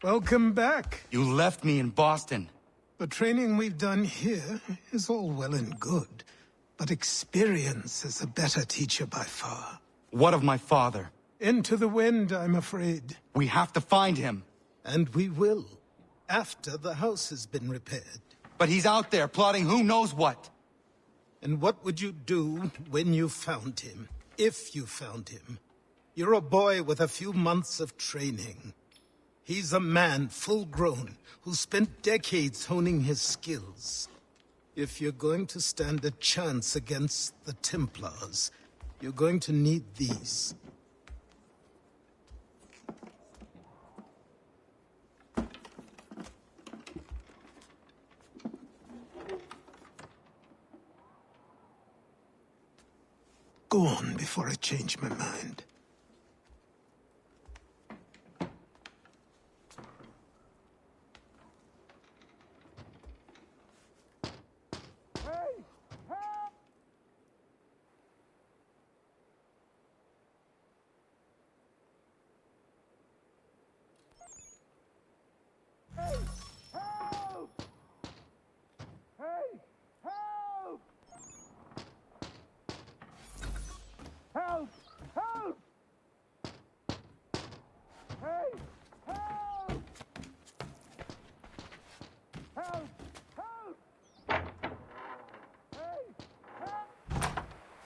Welcome back. You left me in Boston. The training we've done here is all well and good, but experience is a better teacher by far. What of my father? Into the wind, I'm afraid. We have to find him. And we will, after the house has been repaired. But he's out there plotting who knows what. And what would you do when you found him? If you found him? You're a boy with a few months of training. He's a man, full-grown, who spent decades honing his skills. If you're going to stand a chance against the Templars, you're going to need these. Go on before I change my mind.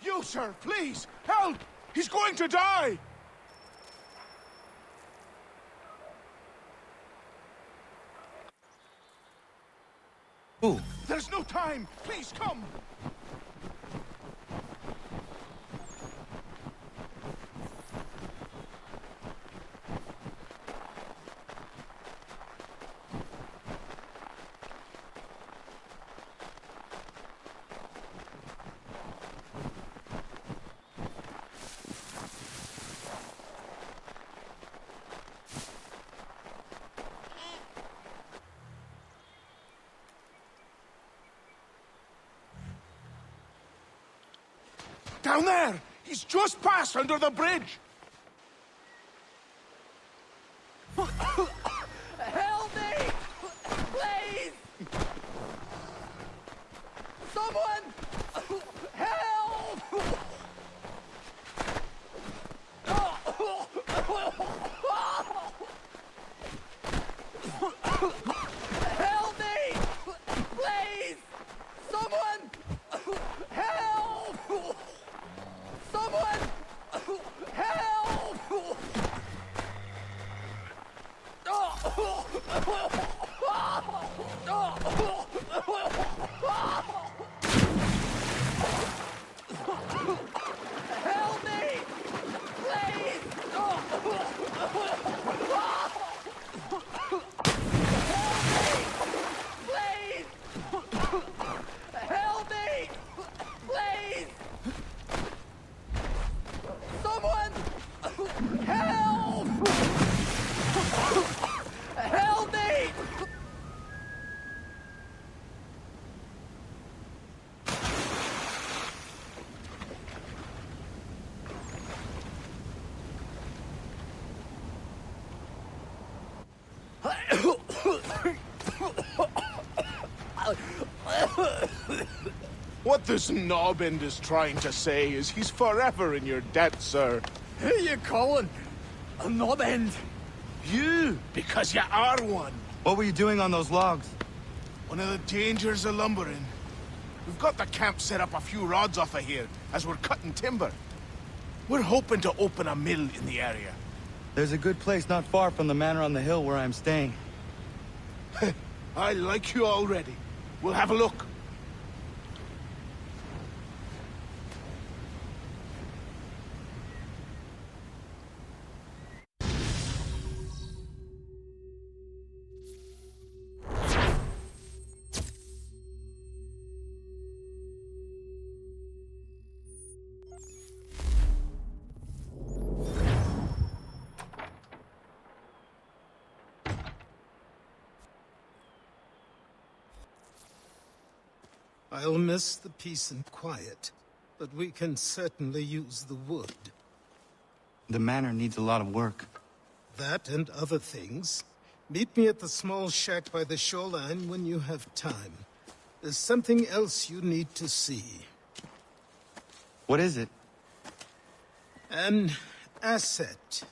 You, sir, please, help! He's going to die! Who? There's no time! Please, come! Down there! He's just passed under the bridge! Help me! Please! Someone! Help! Help me! Please! Someone! Help! Someone! Help! Help me! Please! Please! Help me! Please! Someone! Help! Help me! What this knobend is trying to say is he's forever in your debt, sir. Who you calling? A knob end? You, because you are one. What were you doing on those logs? One of the dangers of lumbering. We've got the camp set up a few rods off of here, as we're cutting timber. We're hoping to open a mill in the area. There's a good place not far from the manor on the hill where I'm staying. I like you already. We'll have a look. I'll miss the peace and quiet, but we can certainly use the wood. The manor needs a lot of work. That and other things. Meet me at the small shack by the shoreline when you have time. There's something else you need to see. What is it? An asset.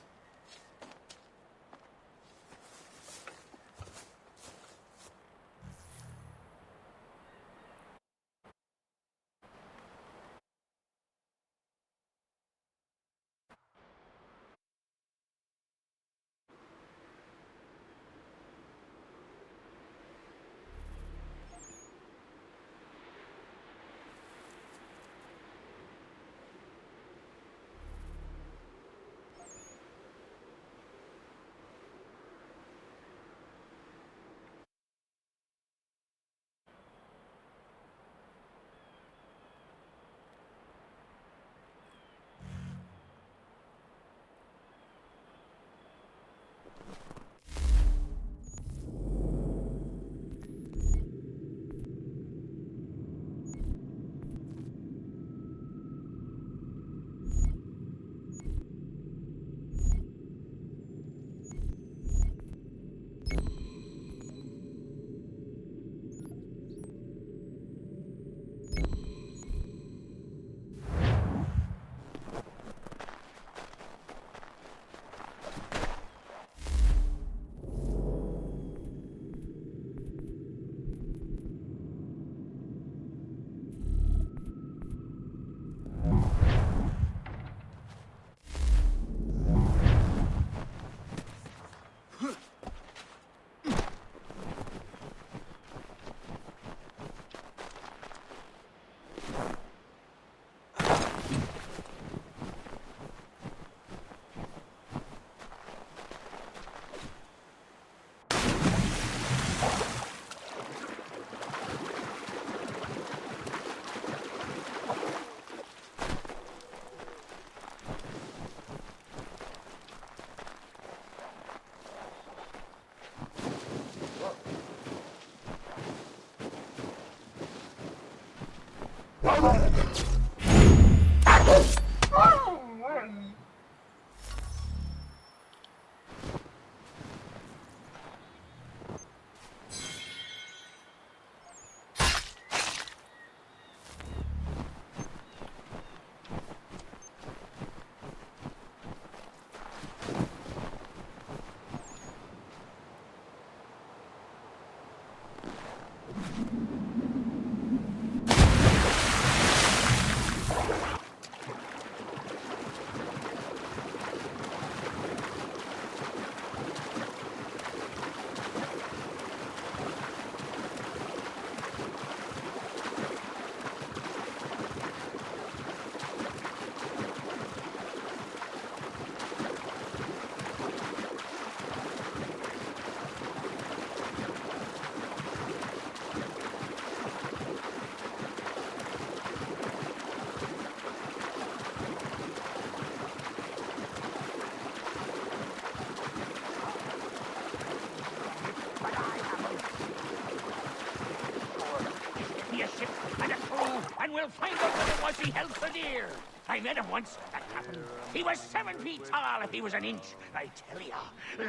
And we'll find out what it was he held for dear. I met him once, that happened. He was 7 feet tall if he was an inch. I tell ya,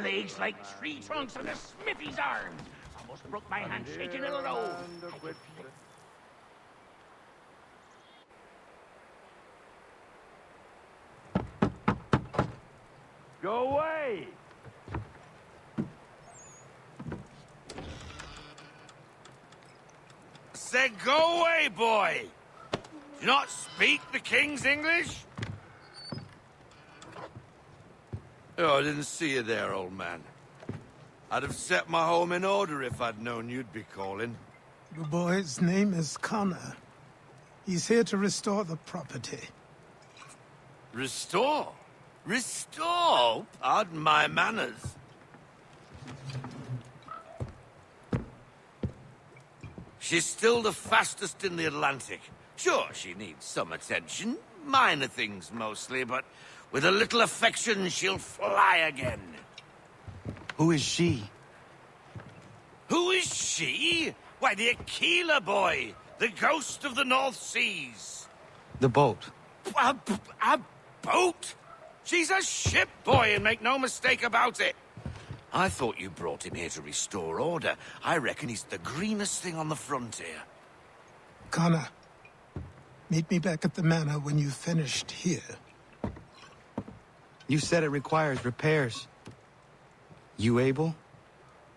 legs like tree trunks and a smithy's arms. Almost broke my hand shaking in a row. I could feel it. Go away! Said go away, boy! Do you not speak the King's English? Oh, I didn't see you there, old man. I'd have set my home in order if I'd known you'd be calling. The boy's name is Connor. He's here to restore the property. Restore? Restore? Pardon my manners. She's still the fastest in the Atlantic. Sure, she needs some attention. Minor things mostly, but with a little affection, she'll fly again. Who is she? Who is she? Why, the Aquila boy, the ghost of the North Seas. The boat. A boat? She's a ship, boy, and make no mistake about it. I thought you brought him here to restore order. I reckon he's the greenest thing on the frontier. Connor, meet me back at the manor when you've finished here. You said it requires repairs. You able?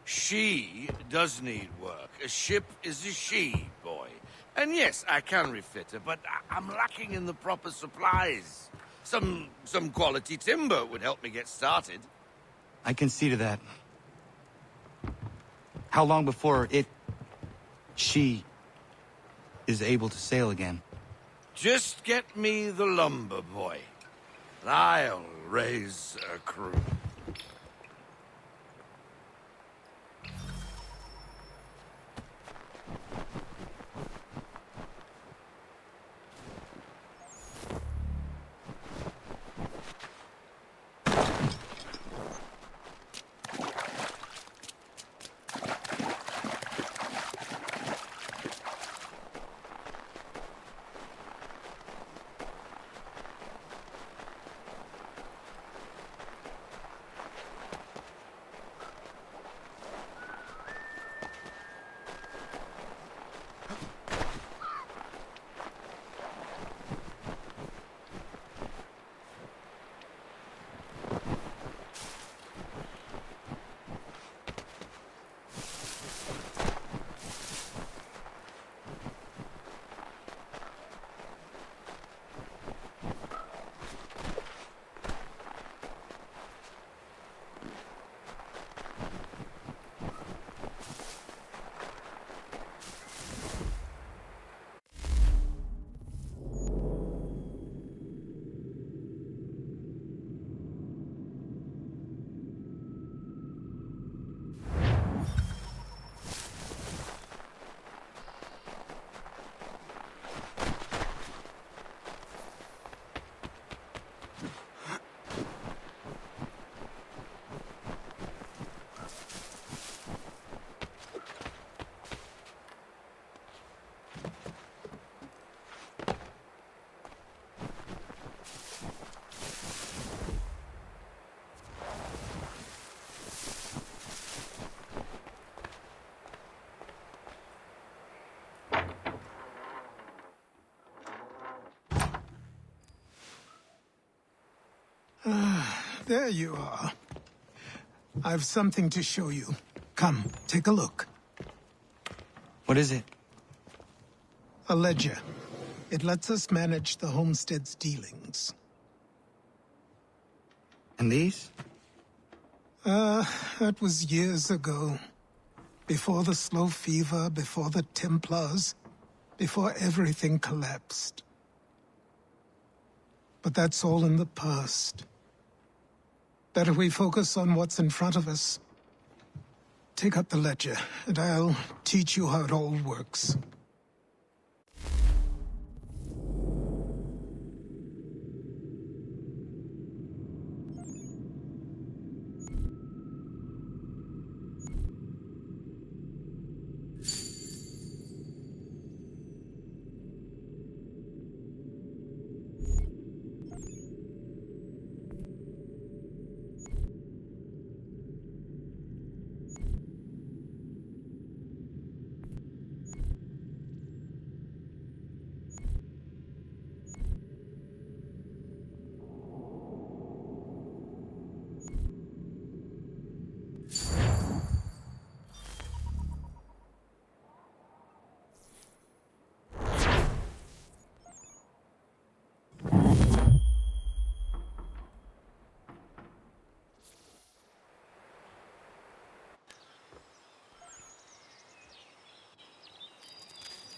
She does need work. A ship is a she, boy. And yes, I can refit her, but I'm lacking in the proper supplies. Some quality timber would help me get started. I can see to that. How long before she is able to sail again? Just get me the lumber, boy. I'll raise a crew. There you are. I've something to show you. Come, take a look. What is it? A ledger. It lets us manage the homestead's dealings. And these? That was years ago. Before the slow fever, before the Templars, before everything collapsed. But that's all in the past. Better we focus on what's in front of us. Take up the ledger, and I'll teach you how it all works.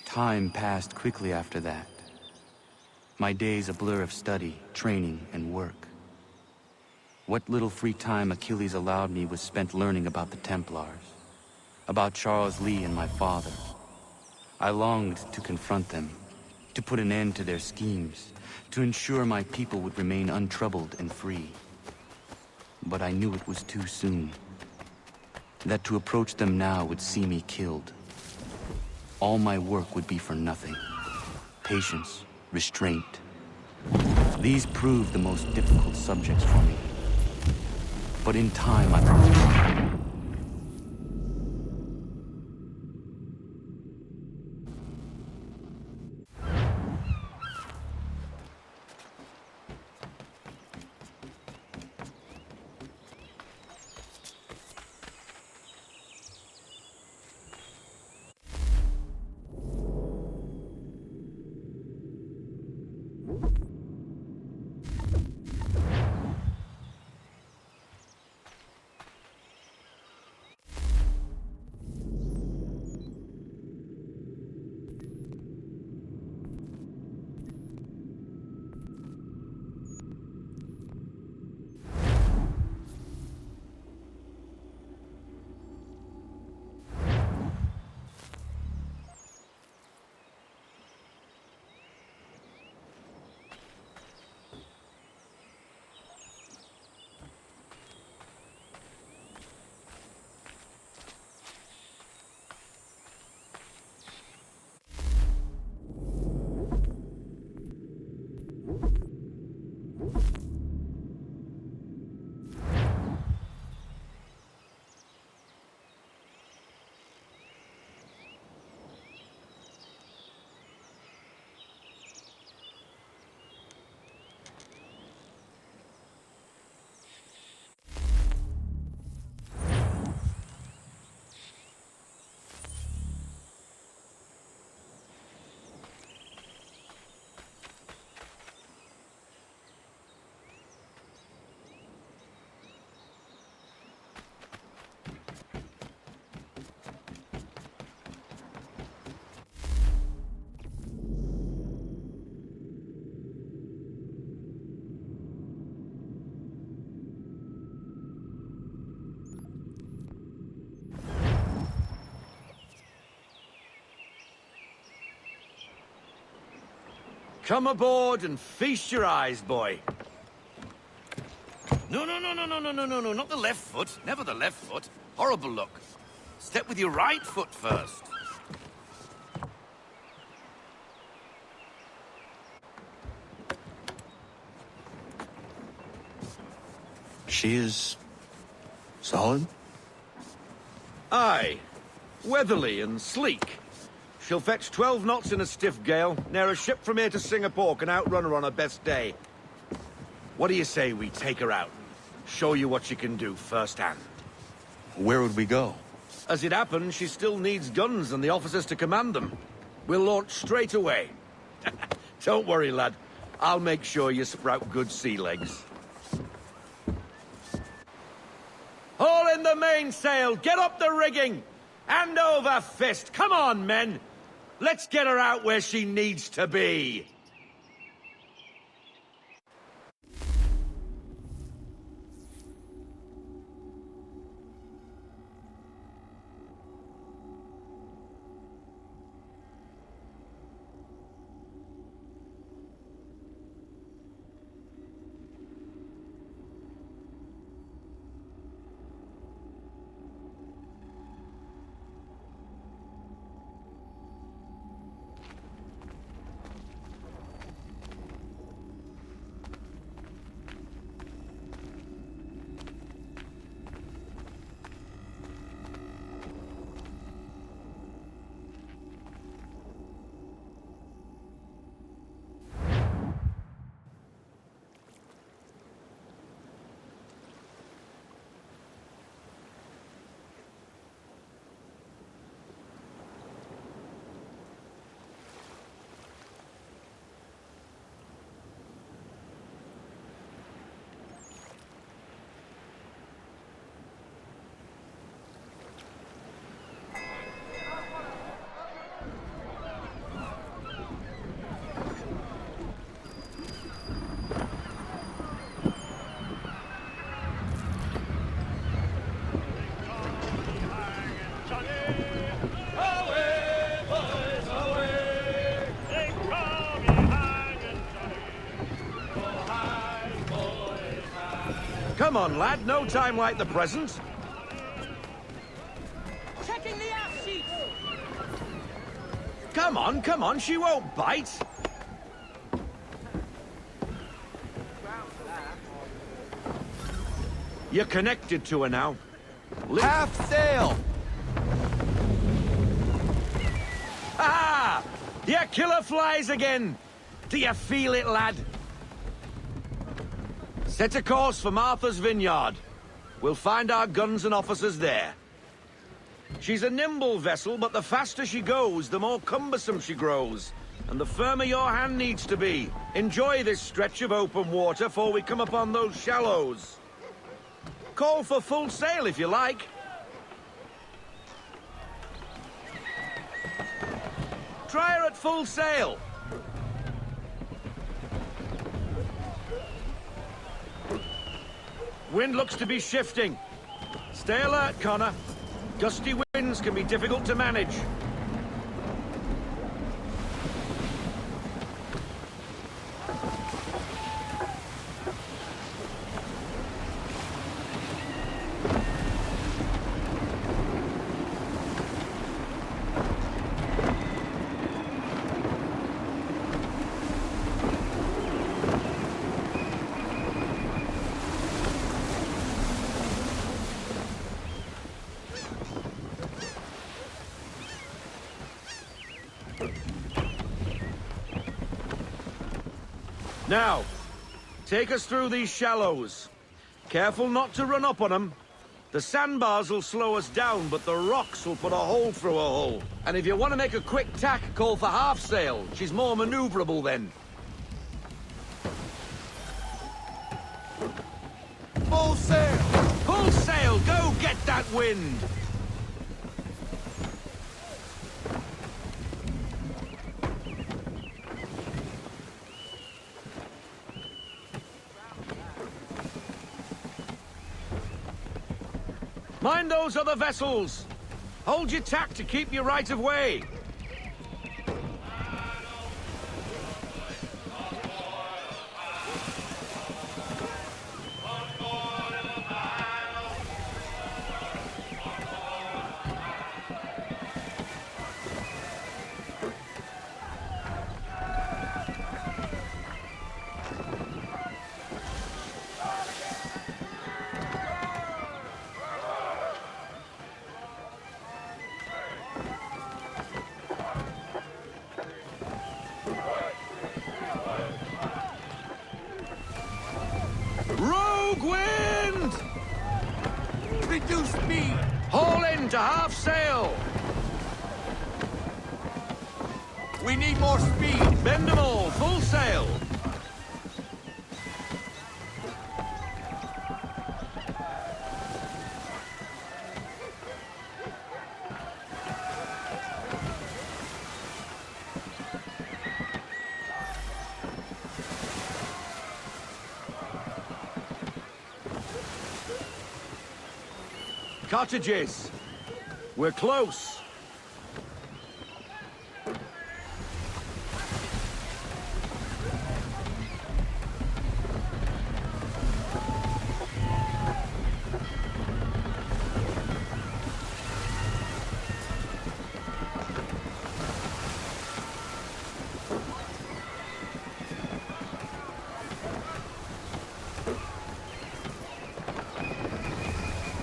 Time passed quickly after that. My days a blur of study, training, and work. What little free time Achilles allowed me was spent learning about the Templars, about Charles Lee and my father. I longed to confront them, to put an end to their schemes, to ensure my people would remain untroubled and free. But I knew it was too soon, that to approach them now would see me killed. All my work would be for nothing. Patience, restraint. These proved the most difficult subjects for me. But in time, I promise. Come aboard and feast your eyes, boy. No, not the left foot. Never the left foot. Horrible look. Step with your right foot first. She is... solid? Aye. Weatherly and sleek. She'll fetch 12 knots in a stiff gale, near a ship from here to Singapore can outrun her on her best day. What do you say we take her out and show you what she can do firsthand? Where would we go? As it happens, she still needs guns and the officers to command them. We'll launch straight away. Don't worry, lad. I'll make sure you sprout good sea legs. Haul in the mainsail! Get up the rigging! Hand over fist! Come on, men! Let's get her out where she needs to be! Come on, lad. No time like the present. Checking the aft sheets! Come on. She won't bite. You're connected to her now. Half sail! Ah! Your killer flies again! Do you feel it, lad? Set a course for Martha's Vineyard. We'll find our guns and officers there. She's a nimble vessel, but the faster she goes, the more cumbersome she grows. And the firmer your hand needs to be. Enjoy this stretch of open water before we come upon those shallows. Call for full sail if you like. Try her at full sail. Wind looks to be shifting. Stay alert, Connor. Gusty winds can be difficult to manage. Now, take us through these shallows. Careful not to run up on them. The sandbars will slow us down, but the rocks will put a hole through a hull. And if you want to make a quick tack, call for half sail. She's more maneuverable then. Full sail! Full sail! Go get that wind! Mind those other vessels! Hold your tack to keep your right of way! Rogue wind! Reduce speed! Haul in to half sail! We need more speed! Bend them all, full sail! Cottages! We're close!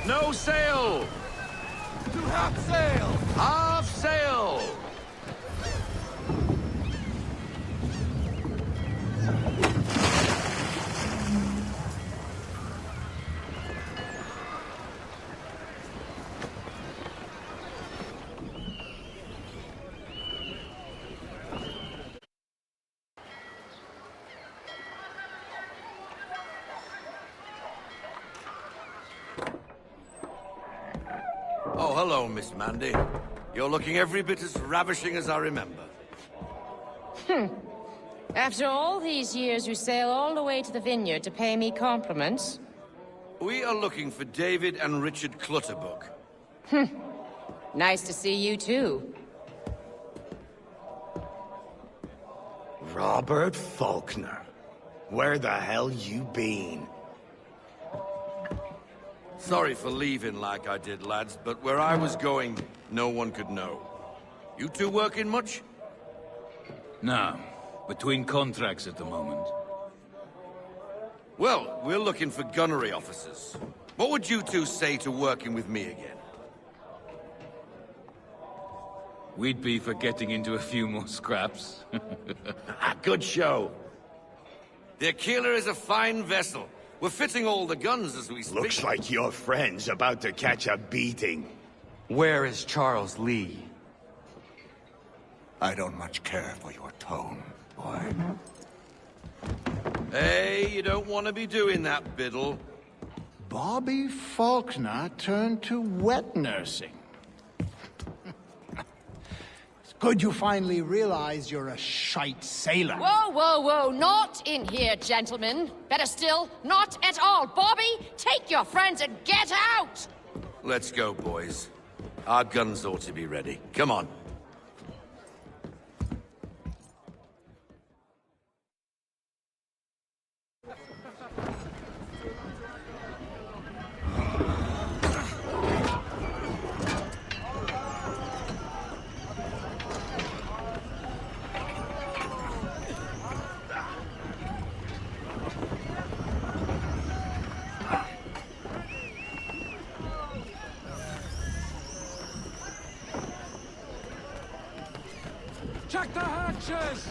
No sail! To half sail! Half sail! Oh, hello, Miss Mandy. You're looking every bit as ravishing as I remember. After all these years, you sail all the way to the vineyard to pay me compliments? We are looking for David and Richard Clutterbuck. Nice to see you, too. Robert Faulkner. Where the hell you been? Sorry for leaving like I did, lads, but where I was going, no one could know. You two working much? No. Between contracts at the moment. Well, we're looking for gunnery officers. What would you two say to working with me again? We'd be for getting into a few more scraps. Good show. The Aquila is a fine vessel. We're fitting all the guns as we speak. Looks like your friend's about to catch a beating. Where is Charles Lee? I don't much care for your tone, boy. Hey, you don't want to be doing that, Biddle. Bobby Faulkner turned to wet nursing. It's good you finally realize you're a shite sailor. Whoa, whoa, whoa, not in here, gentlemen. Better still, not at all. Bobby, take your friends and get out! Let's go, boys. Our guns ought to be ready. Come on. Check the hatches!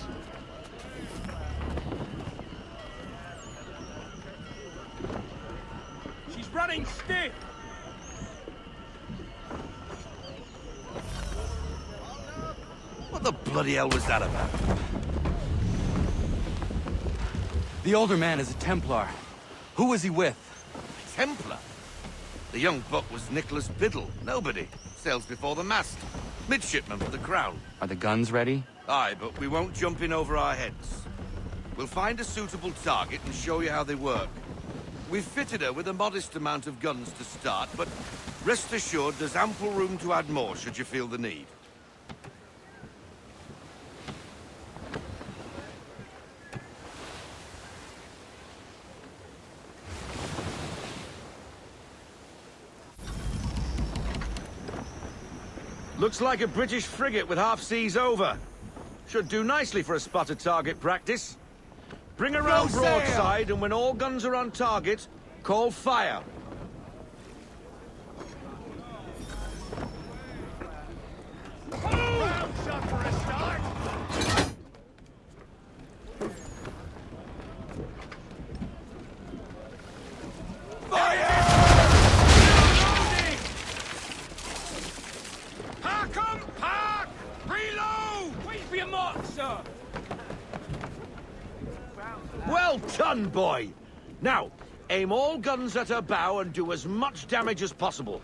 She's running stiff! What the bloody hell was that about? The older man is a Templar. Who was he with? Templar? The young buck was Nicholas Biddle. Nobody. Sails before the mast. Midshipman for the Crown. Are the guns ready? Aye, but we won't jump in over our heads. We'll find a suitable target and show you how they work. We've fitted her with a modest amount of guns to start, but rest assured there's ample room to add more should you feel the need. Looks like a British frigate with half seas over. Should do nicely for a spotted target practice. Bring her round broadside, and when all guns are on target, call fire. Well done, boy! Now, aim all guns at her bow and do as much damage as possible.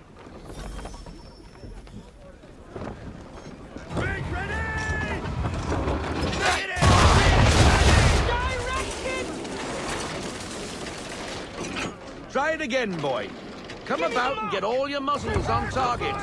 Try it again, boy. Come about and get all your muzzles on target.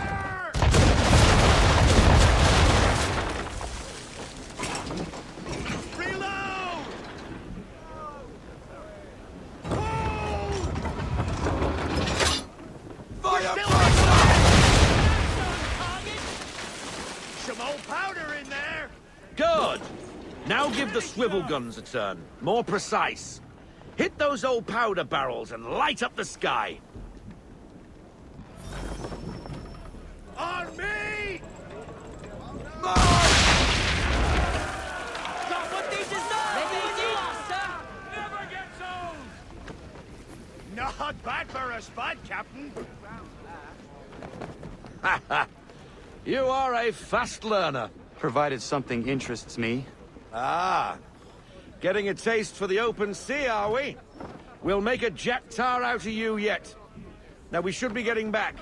Good! Now give the swivel guns a turn. More precise. Hit those old powder barrels and light up the sky. On me! Got what they deserve! Never gets old! Not bad for a spud, Captain. You are a fast learner. Provided something interests me. Ah. Getting a taste for the open sea, are we? We'll make a jack tar out of you yet. Now, we should be getting back.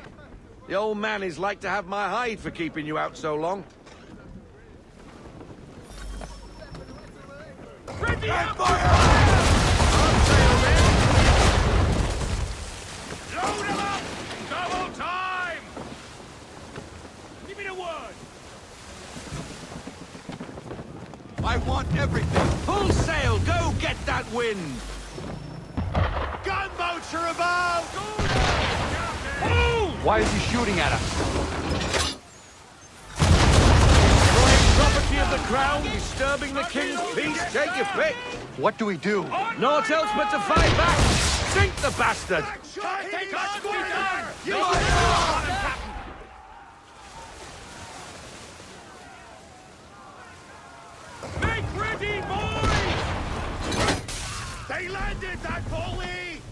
The old man is like to have my hide for keeping you out so long. Ready up! Load him up! Double time! Give me the word! I want everything! Full sail! Go get that wind! Gunboats are about! Why is he shooting at us? Destroying property of the crown, disturbing the king's peace, take your pick! What do we do? Naught else but to fight back! Sink the bastard! Take on, squire! Make ready, boys! They landed that bully!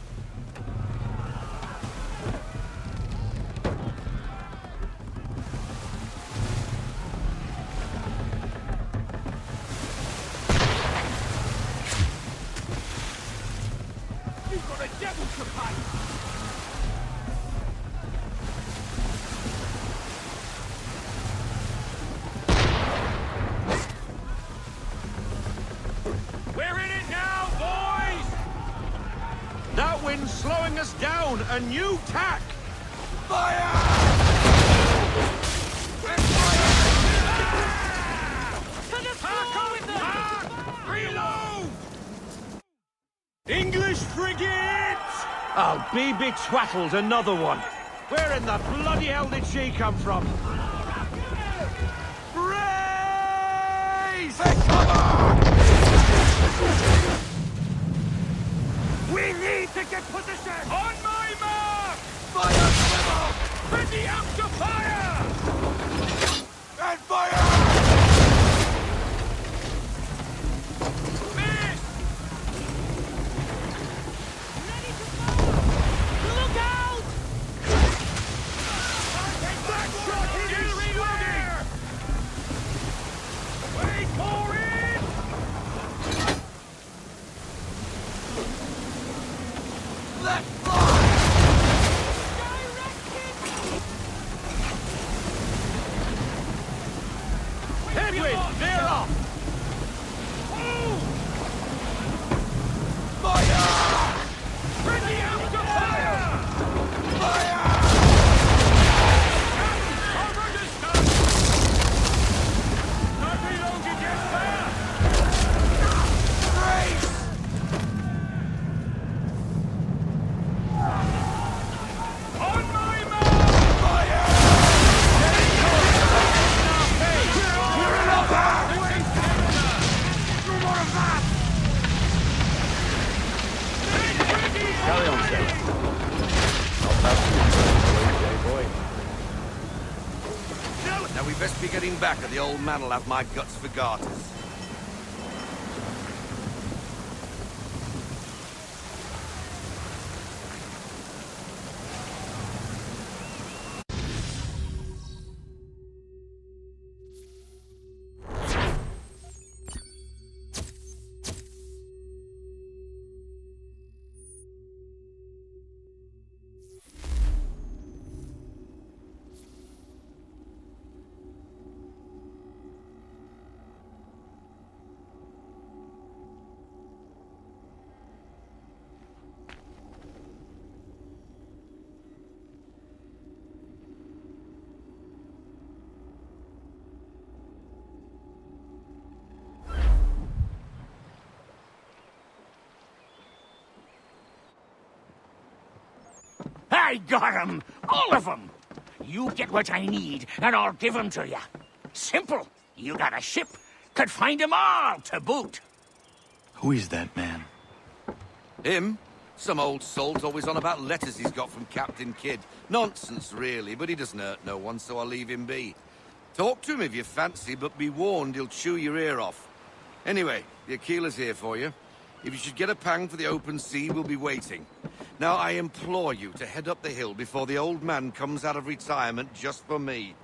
You've got a devil to fight! We're in it now, boys! That wind's slowing us down. A new tack! Reload! English frigate! I'll be betwattled, another one. Where in the bloody hell did she come from? Brace! We need to get position! On my mark! Fire swivel! Ready up to fire! And fire! Miss! Ready to fire! Look out! Back shot still reloading! Wait for it! Let's fly! Headwind, veer off! Fire! Ready out to fire! Fire! Cover distance! Not reloaded yet, sir! Brace! On my mark! Fire! We're in a back! No more of that! Carry on, sailor. Now we best be getting back, or the old man'll have my guts for garters. I got 'em! All of 'em! You get what I need, and I'll give 'em to you. Simple. You got a ship, could find 'em all to boot. Who is that man? Him? Some old salt's always on about letters he's got from Captain Kidd. Nonsense, really, but he doesn't hurt no one, so I'll leave him be. Talk to him if you fancy, but be warned he'll chew your ear off. Anyway, the Aquila's here for you. If you should get a pang for the open sea, we'll be waiting. Now, I implore you to head up the hill before the old man comes out of retirement just for me.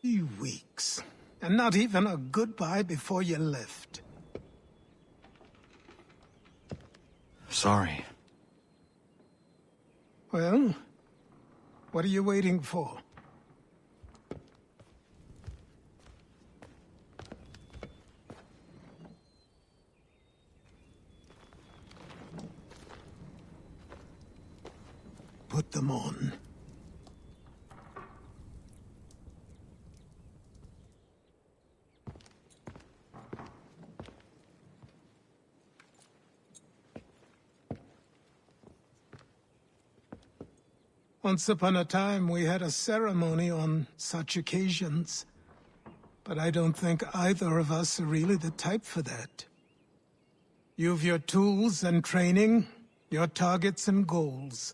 3 weeks. And not even a goodbye before you left. Sorry. Well, what are you waiting for? Put them on. Once upon a time, we had a ceremony on such occasions. but I don't think either of us are really the type for that. You've your tools and training, your targets and goals.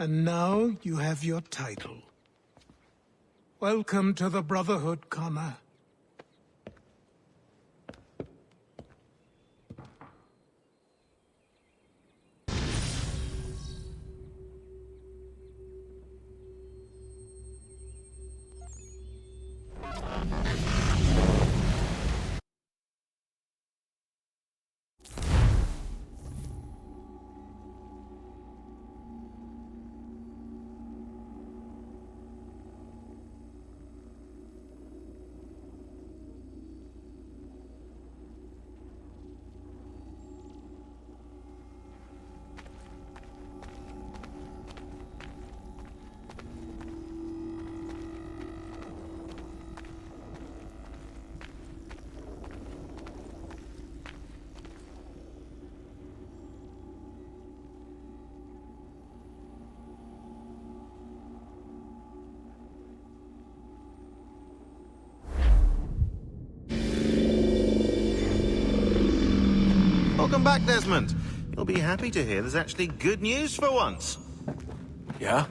And now you have your title. Welcome to the Brotherhood, Connor. Welcome back, Desmond. You'll be happy to hear there's actually good news for once. Yeah?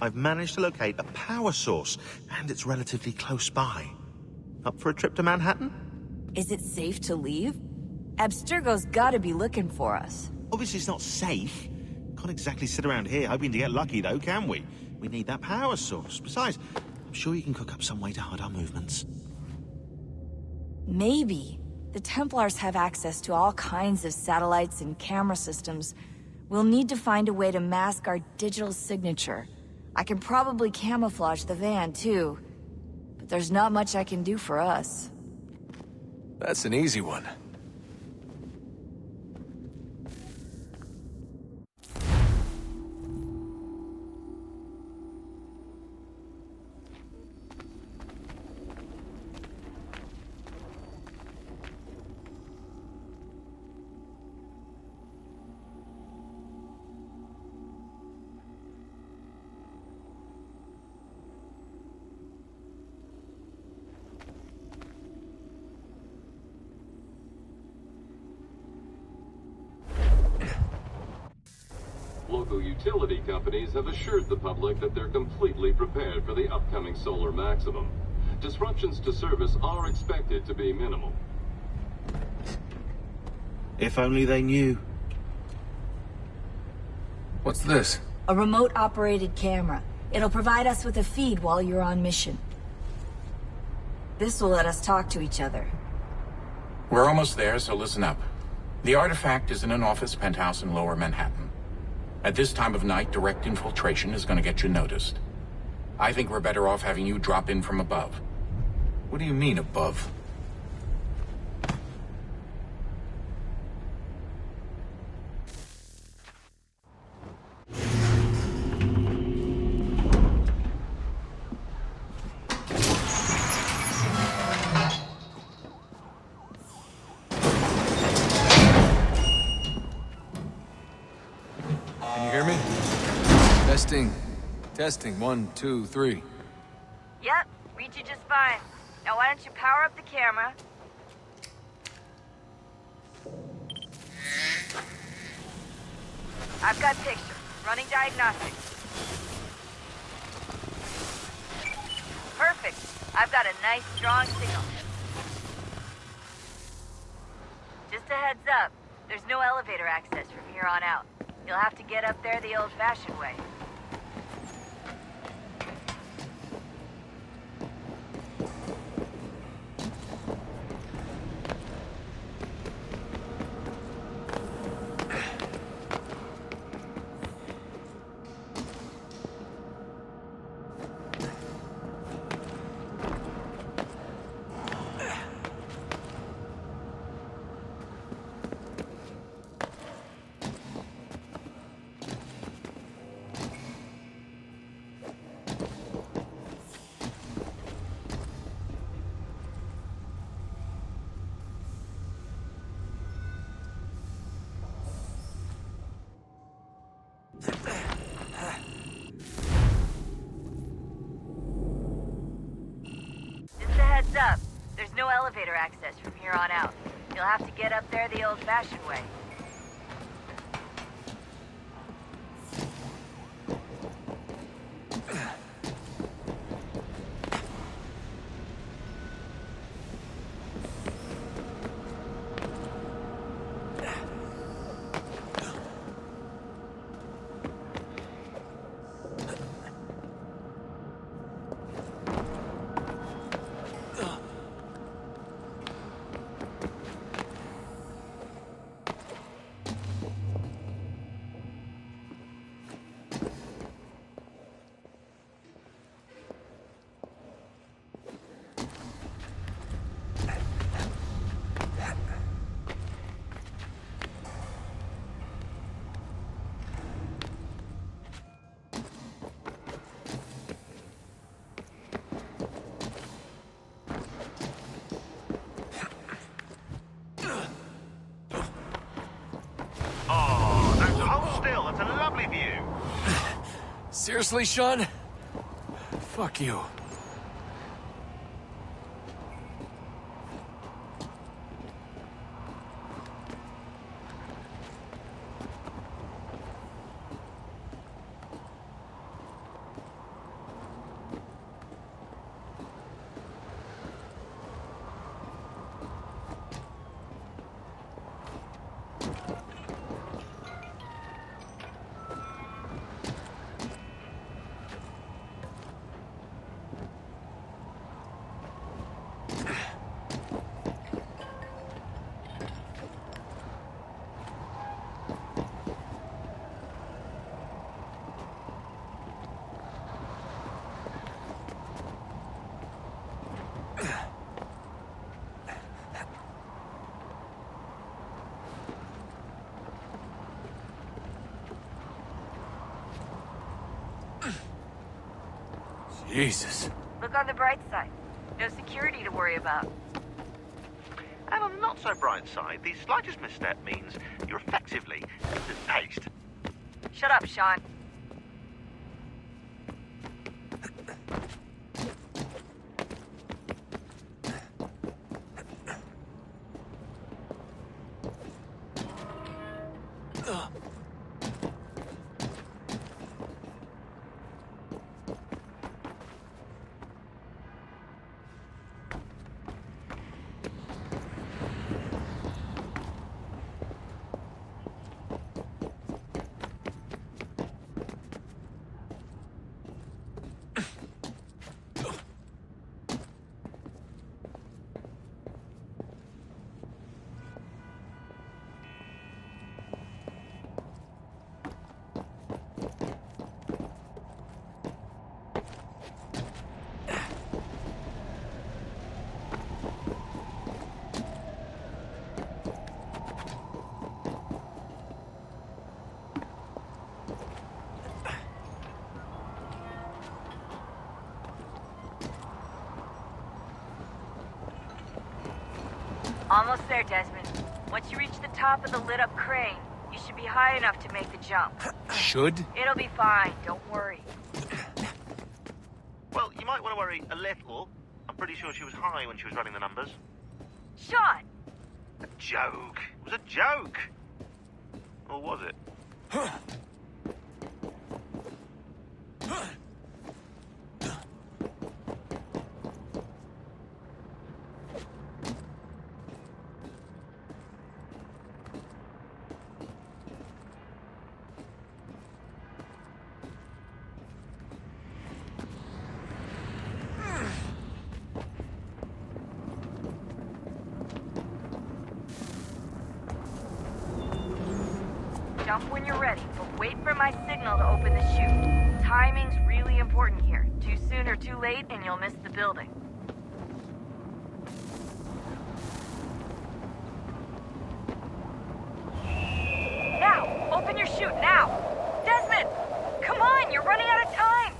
I've managed to locate a power source, and it's relatively close by. Up for a trip to Manhattan? Is it safe to leave? Abstergo's gotta be looking for us. Obviously it's not safe. Can't exactly sit around here hoping to get lucky, though, can we? We need that power source. Besides, I'm sure you can cook up some way to hide our movements. Maybe. The Templars have access to all kinds of satellites and camera systems. We'll need to find a way to mask our digital signature. I can probably camouflage the van, too. But there's not much I can do for us. That's an easy one. Local utility companies have assured the public that they're completely prepared for the upcoming solar maximum. Disruptions to service are expected to be minimal. If only they knew. What's this? A remote-operated camera. It'll provide us with a feed while you're on mission. This will let us talk to each other. We're almost there, so listen up. The artifact is in an office penthouse in Lower Manhattan. At this time of night, direct infiltration is going to get you noticed. I think we're better off having you drop in from above. What do you mean, above? Can you hear me? Testing. Testing. 1, 2, 3. Yep, read you just fine. Now why don't you power up the camera? I've got pictures. Running diagnostics. Perfect. I've got a nice, strong signal. Just a heads up, there's no elevator access from here on out. You'll have to get up there the old-fashioned way. no elevator access from here on out. You'll have to get up there the old-fashioned way. That's a lovely view. Seriously, Sean? Fuck you. Jesus. Look on the bright side. No security to worry about. And on the not so bright side, the slightest misstep means you're effectively paste. Shut up, Sean. Almost there, Desmond. Once you reach the top of the lit-up crane, you should be high enough to make the jump. Should? It'll be fine, don't worry. Well, you might want to worry a little. I'm pretty sure she was high when she was running the numbers. Sean! A joke. It was a joke. Or was it? Jump when you're ready, but wait for my signal to open the chute. Timing's really important here. Too soon or too late, and you'll miss the building. Now! Open your chute, now! Desmond! Come on, you're running out of time!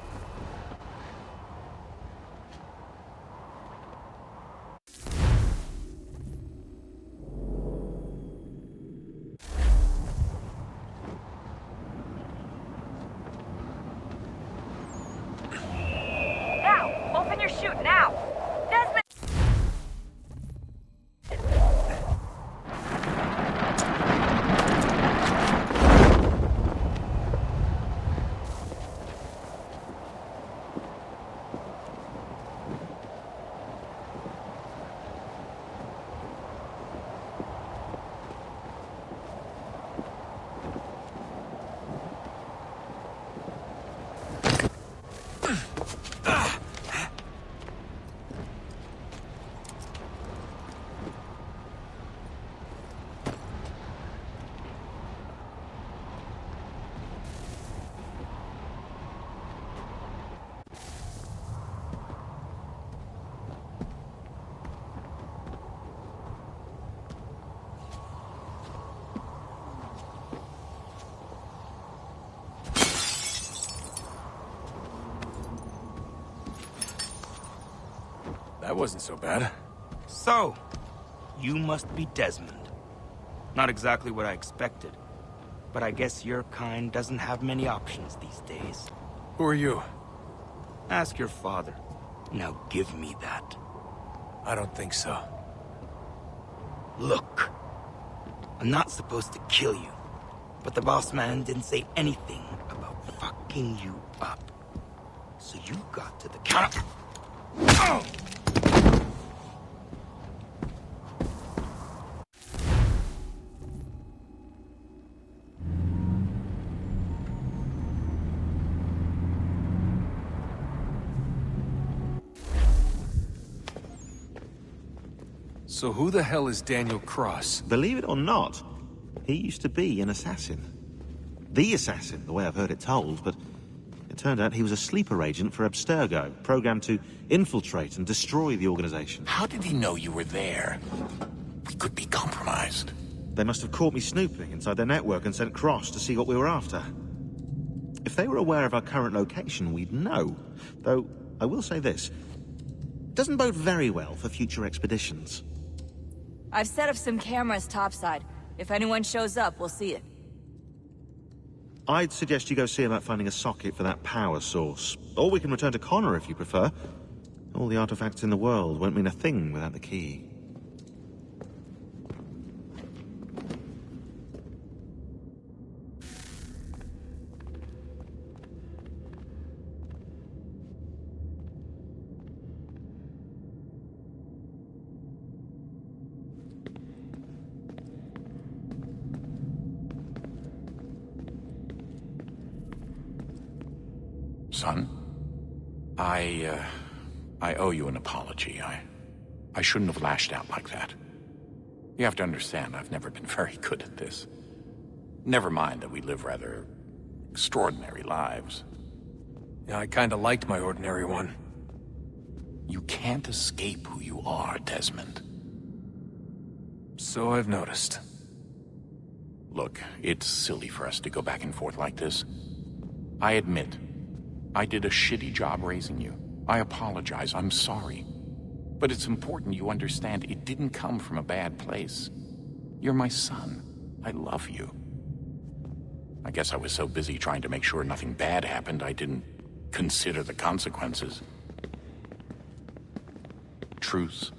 That wasn't so bad. So, you must be Desmond. Not exactly what I expected, but I guess your kind doesn't have many options these days. Who are you? Ask your father. Now give me that. I don't think so. Look, I'm not supposed to kill you, but the boss man didn't say anything about fucking you up. So you got to the counter. Oh! So who the hell is Daniel Cross? Believe it or not, he used to be an assassin. The assassin, the way I've heard it told, but it turned out he was a sleeper agent for Abstergo, programmed to infiltrate and destroy the organization. How did he know you were there? We could be compromised. They must have caught me snooping inside their network and sent Cross to see what we were after. If they were aware of our current location, we'd know. Though, I will say this. It doesn't bode very well for future expeditions. I've set up some cameras topside. If anyone shows up, we'll see it. I'd suggest you go see about finding a socket for that power source. Or we can return to Connor if you prefer. All the artifacts in the world won't mean a thing without the key. Son, I owe you an apology. I shouldn't have lashed out like that. You have to understand, I've never been very good at this. Never mind that we live rather extraordinary lives. Yeah, I kinda liked my ordinary one. You can't escape who you are, Desmond. So I've noticed. Look, it's silly for us to go back and forth like this. I admit, I did a shitty job raising you. I apologize, I'm sorry. But it's important you understand it didn't come from a bad place. You're my son. I love you. I guess I was so busy trying to make sure nothing bad happened, I didn't consider the consequences. Truce.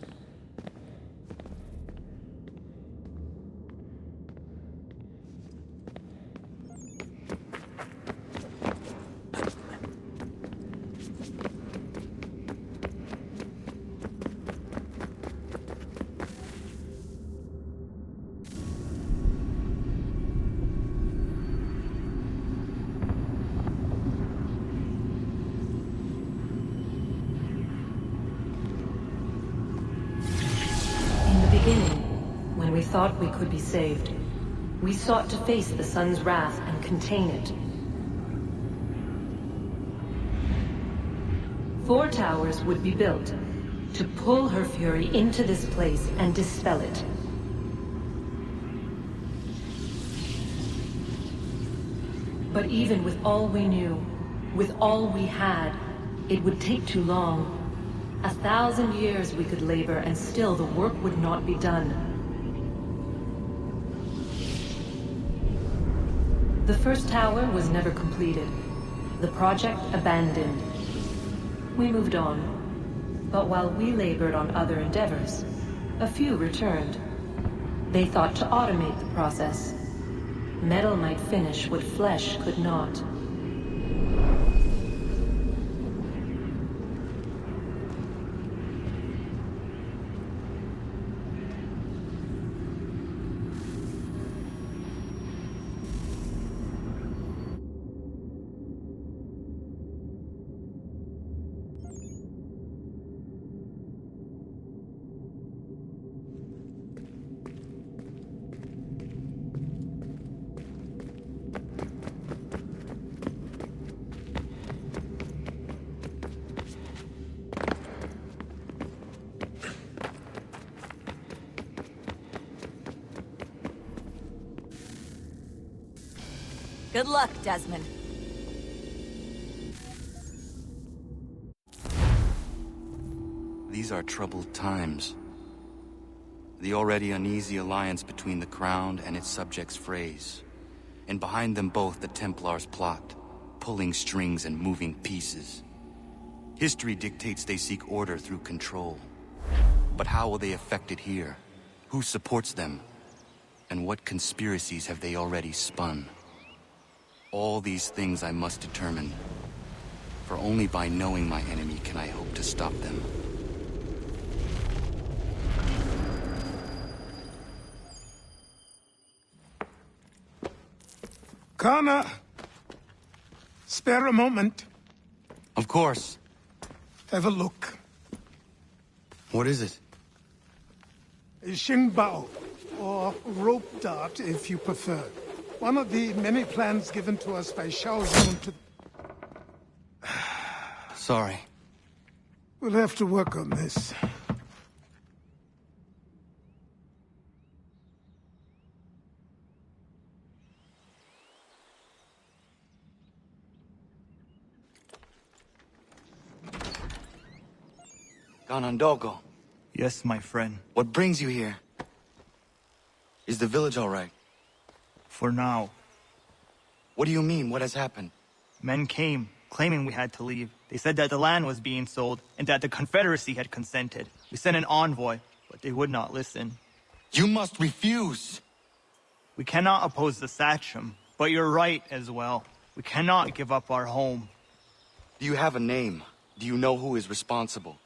When we thought we could be saved, we sought to face the sun's wrath and contain it. 4 towers would be built to pull her fury into this place and dispel it. But even with all we knew, with all we had, it would take too long. 1,000 years we could labor and still the work would not be done. The first tower was never completed. The project abandoned. We moved on. But while we labored on other endeavors, a few returned. They thought to automate the process. Metal might finish what flesh could not. Good luck, Desmond. These These are troubled times. The already uneasy alliance between the Crown and its subjects frays. And behind them both the Templars plot, pulling strings and moving pieces. History dictates they seek order through control. But how will they affect it here? Who supports them? And what conspiracies have they already spun? All these things I must determine. For only by knowing my enemy can I hope to stop them. Kana! Spare a moment. Of course. Have a look. What is it? A Xingbao, or rope dart if you prefer. One of the many plans given to us by Xiao Zhong to... Sorry. We'll have to work on this. Ganondogo. Yes, my friend. What brings you here? Is the village all right? For now. What do you mean? What has happened? Men came, claiming we had to leave. They said that the land was being sold, and that the Confederacy had consented. We sent an envoy, but they would not listen. You must refuse! We cannot oppose the Sachem, but you're right as well. We cannot give up our home. Do you have a name? Do you know who is responsible?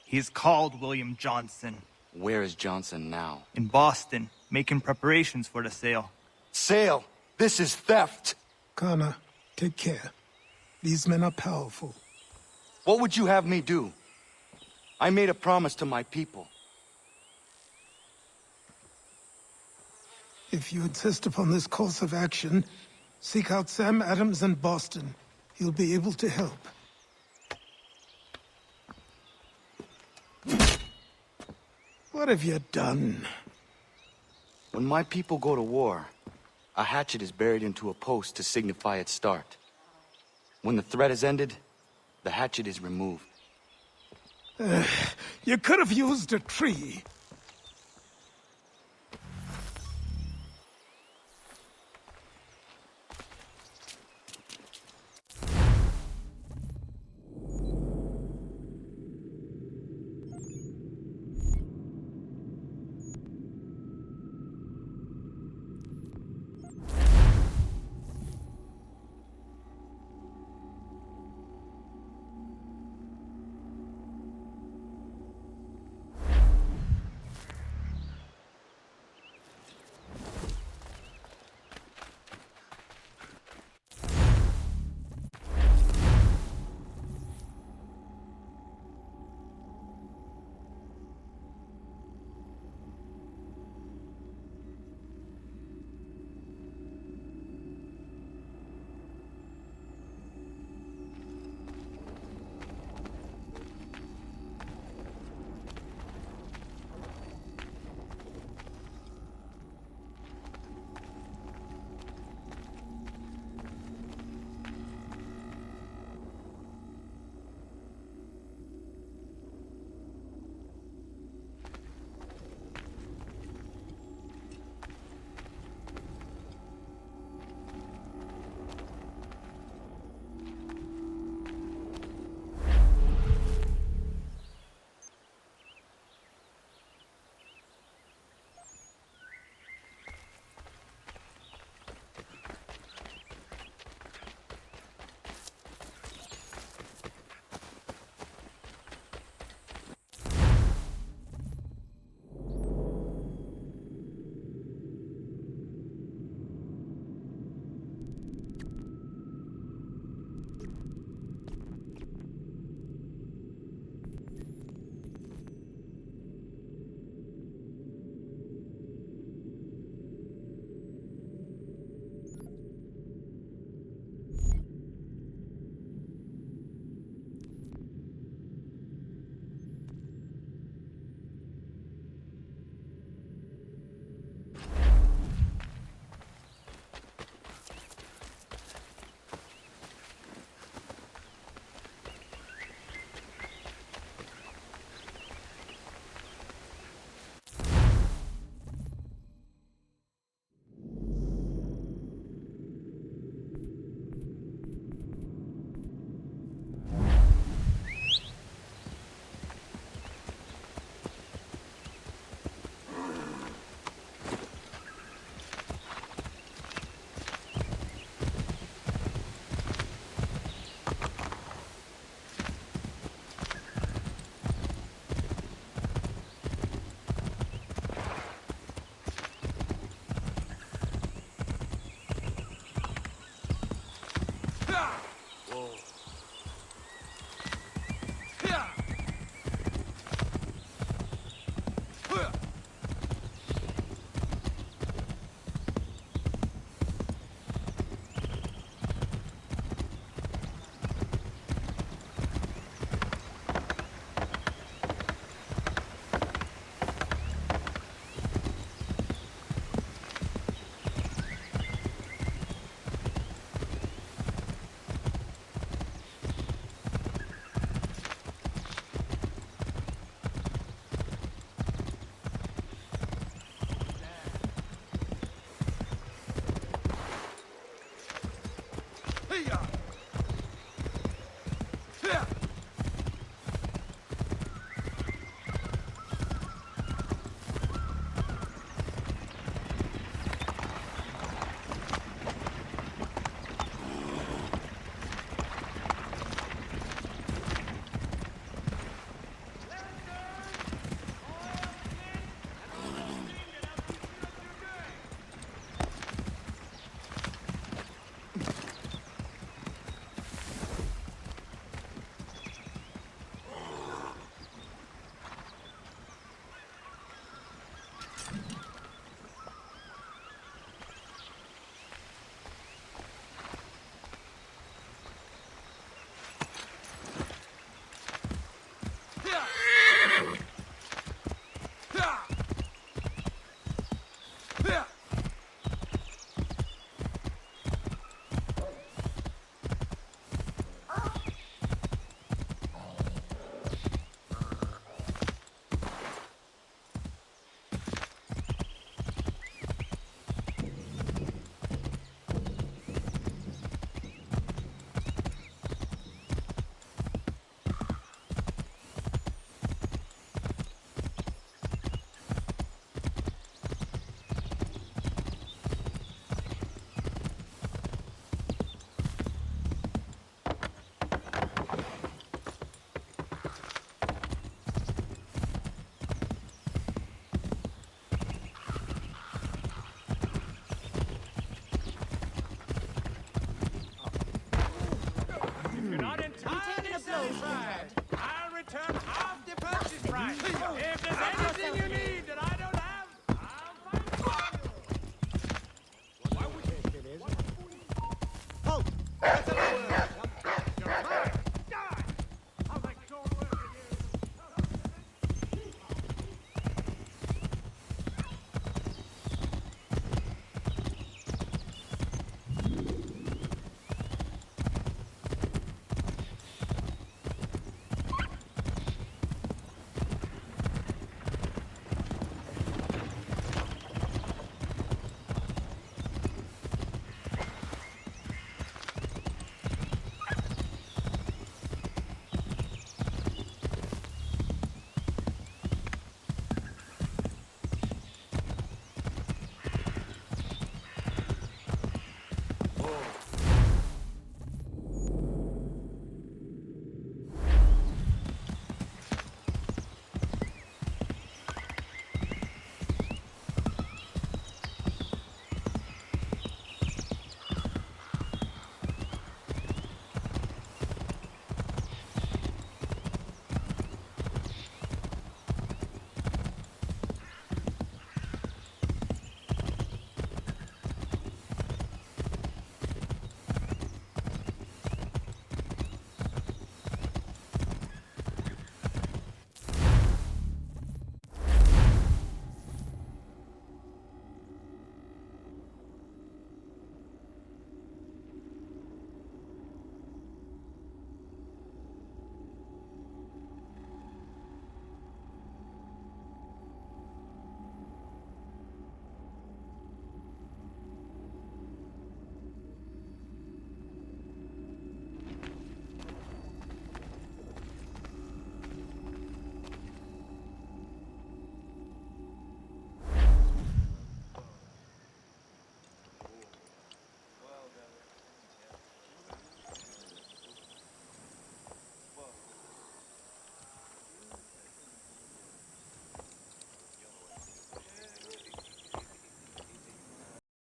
He is called William Johnson. Where is Johnson now? In Boston, making preparations for the sale. Sale? This is theft! Kana, take care. These men are powerful. What would you have me do? I made a promise to my people. If you insist upon this course of action, seek out Sam Adams in Boston. He'll be able to help. What have you done? When my people go to war, a hatchet is buried into a post to signify its start. When the threat is ended, the hatchet is removed. You could have used a tree. Shit!